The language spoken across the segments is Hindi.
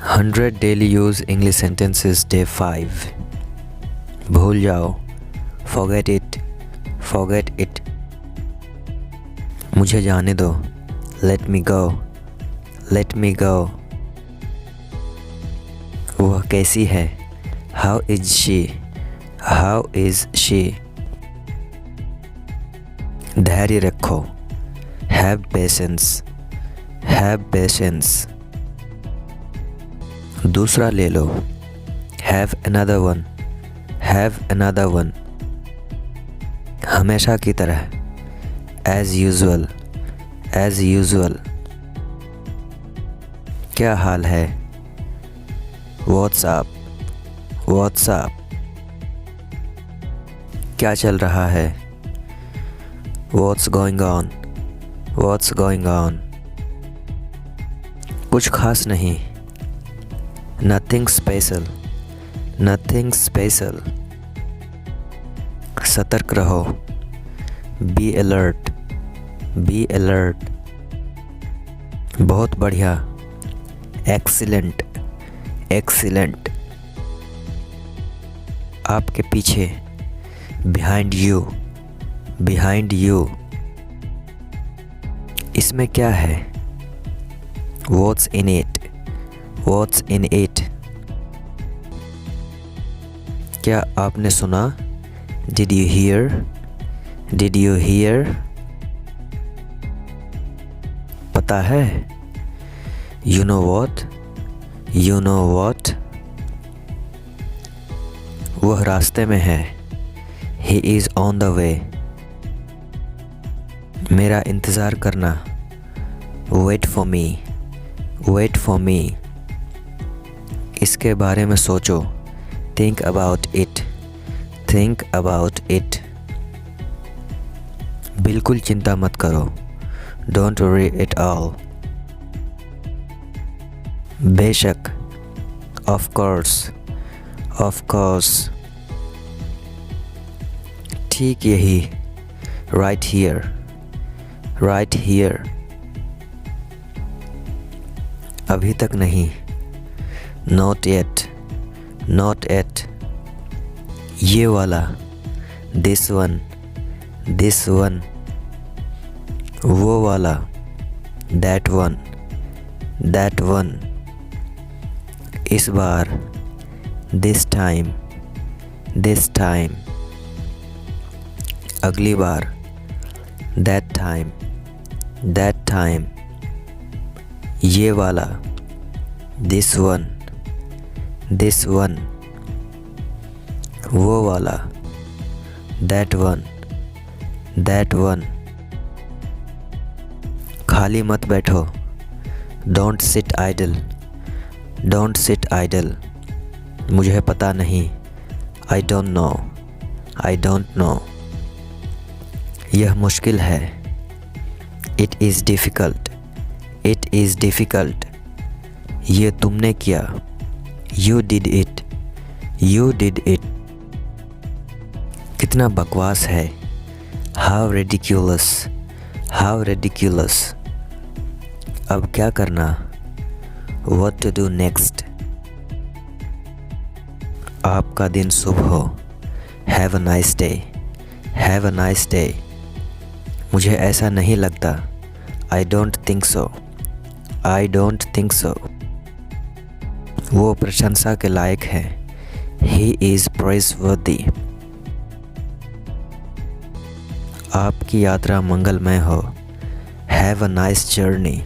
100 daily use English sentences day 5. भूल जाओ, forget it. मुझे जाने दो, let me go. वह कैसी है, how is she. धैर्य रखो, have patience. दूसरा ले लो, have another one. हमेशा की तरह, as usual. क्या हाल है, what's up. क्या चल रहा है, what's going on. कुछ खास नहीं, nothing special. सतर्क रहो, be alert. बहुत बढ़िया, excellent. आपके पीछे, behind you. इसमें क्या है, what's in it. क्या आपने सुना, did you hear. पता है, you know what. वह रास्ते में है, he is on the way. मेरा इंतज़ार करना, wait for me. इसके बारे में सोचो, think about it. बिल्कुल चिंता मत करो, don't worry at all. बेशक, of course. ठीक यही, right here. अभी तक नहीं, not yet. ये वाला, this one. वो वाला, that one. इस बार, this time. अगली बार, that time. ये वाला, this one. वो वाला, that one. खाली मत बैठो, don't sit idle. मुझे पता नहीं, I don't know. यह मुश्किल है, it is difficult. ये तुमने किया, you did it. कितना बकवास है, how ridiculous. अब क्या करना, what to do next. आपका दिन शुभ हो, have a nice day. मुझे ऐसा नहीं लगता, I don't think so. वो प्रशंसा के लायक है, he is praiseworthy. आपकी यात्रा मंगलमय हो, have a nice journey.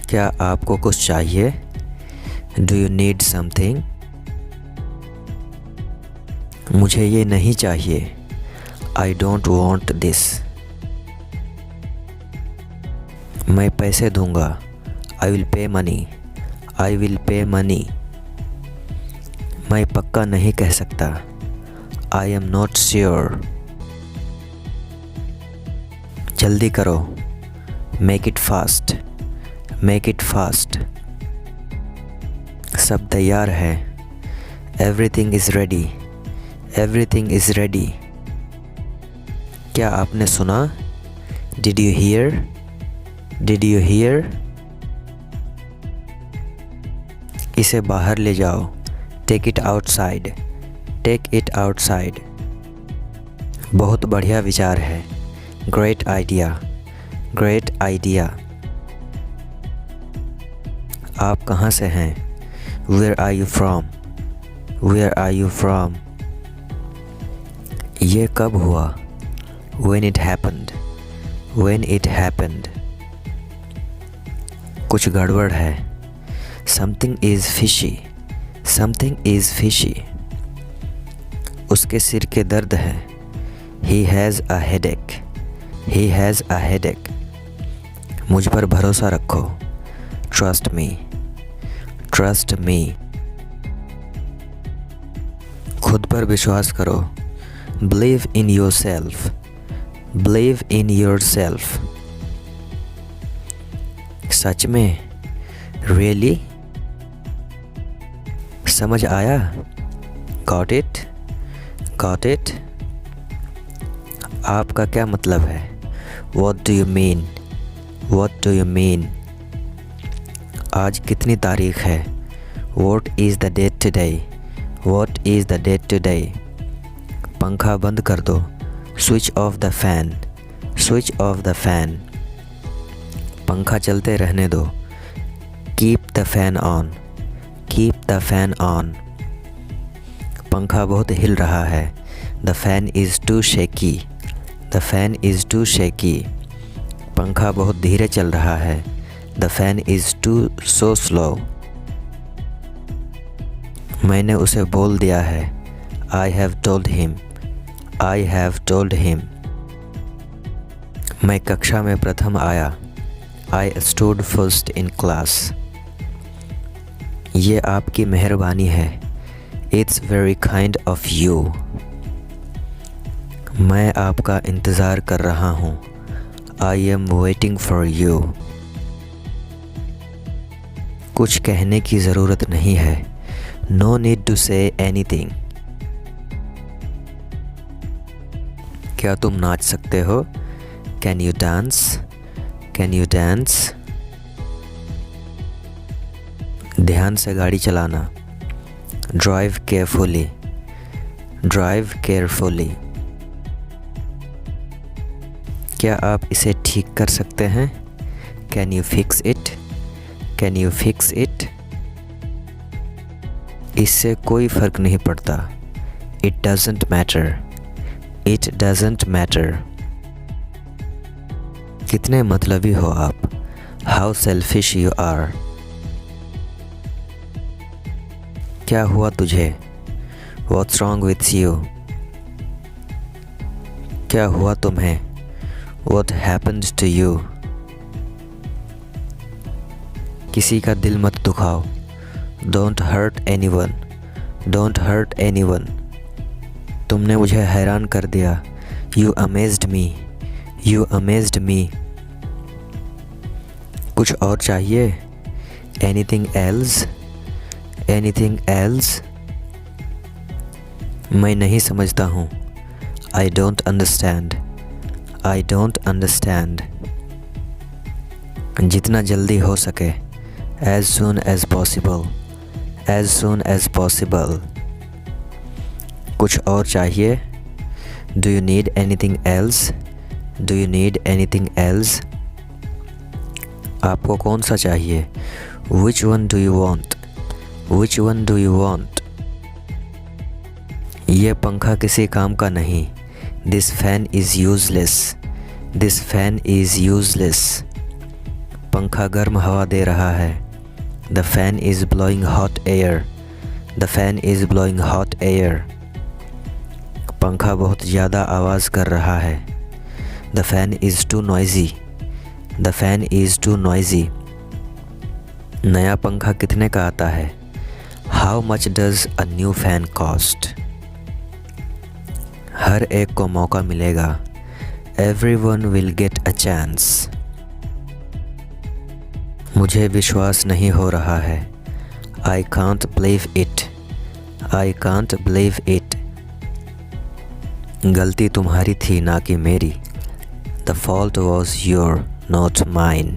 क्या आपको कुछ चाहिए, do you need something. मुझे ये नहीं चाहिए, I don't want this. मैं पैसे दूंगा, I will pay money. मैं पक्का नहीं कह सकता, I am not sure. जल्दी करो, make it fast. सब तैयार है, everything is ready. क्या आपने सुना, did you hear. इसे बाहर ले जाओ, take it outside, take it outside. बहुत बढ़िया विचार है, ग्रेट आइडिया, ग्रेट आइडिया। आप कहाँ से हैं, where are you from, where are you from. ये कब हुआ, when it happened, when it happened. कुछ गड़बड़ है, something is fishy, something is fishy. उसके सिर के दर्द है, he has a headache, he has a headache. मुझ पर भरोसा रखो, ट्रस्ट मी, ट्रस्ट मी। खुद पर विश्वास करो, believe in yourself, believe in yourself. सच में, रियली, समझ आया, गॉट इट, गॉट इट। आपका क्या मतलब है, what do you mean, what do you mean. आज कितनी तारीख है, what is the date today, what is the date today. पंखा बंद कर दो, switch off the fan, switch off the fan. पंखा चलते रहने दो, keep the fan on, keep the fan on. पंखा बहुत हिल रहा है, the fan is too shaky, the fan is too shaky. पंखा बहुत धीरे चल रहा है, the fan is too so slow. मैंने उसे बोल दिया है, I have told him, I have told him. मैं कक्षा में प्रथम आया, I stood first in class. ये आपकी मेहरबानी है, it's very kind of you. मैं आपका इंतज़ार कर रहा हूँ, I am waiting for you. कुछ कहने की ज़रूरत नहीं है, no need to say anything. क्या तुम नाच सकते हो, can you dance, can you dance. ध्यान से गाड़ी चलाना, ड्राइव केयरफुली, ड्राइव केयरफुली। क्या आप इसे ठीक कर सकते हैं, can you fix it, can you fix it. इससे कोई फ़र्क नहीं पड़ता, it doesn't matter, it doesn't matter. कितने मतलबी हो आप, हाउ सेल्फिश यू आर। क्या हुआ तुझे, व्हाट्स रॉन्ग विथ यू। क्या हुआ तुम्हें, व्हाट हैपेंड टू यू। किसी का दिल मत दुखाओ, don't hurt anyone, don't hurt anyone. तुमने मुझे हैरान कर दिया, you amazed me, you amazed me. कुछ और चाहिए, एनीथिंग एल्स, एनीथिंग एल्स। मैं नहीं समझता हूँ, I don't understand, I don't understand. जितना जल्दी हो सके, as soon as possible, as soon as possible. कुछ और चाहिए, do you need anything else, do you need anything else. आपको कौन सा चाहिए, which one do you want, which one do you want. ये पंखा किसी काम का नहीं, this fan is useless, this fan is useless. पंखा गर्म हवा दे रहा है, the fan is blowing hot air, the fan is blowing hot air. पंखा बहुत ज़्यादा आवाज़ कर रहा है, the fan is too noisy, the fan is too noisy. नया पंखा कितने का आता है, how much does a new fan cost. हर एक को मौका मिलेगा, everyone will get a chance. मुझे विश्वास नहीं हो रहा है, I can't believe it, I can't believe it. गलती तुम्हारी थी ना कि मेरी, the fault was your not mine.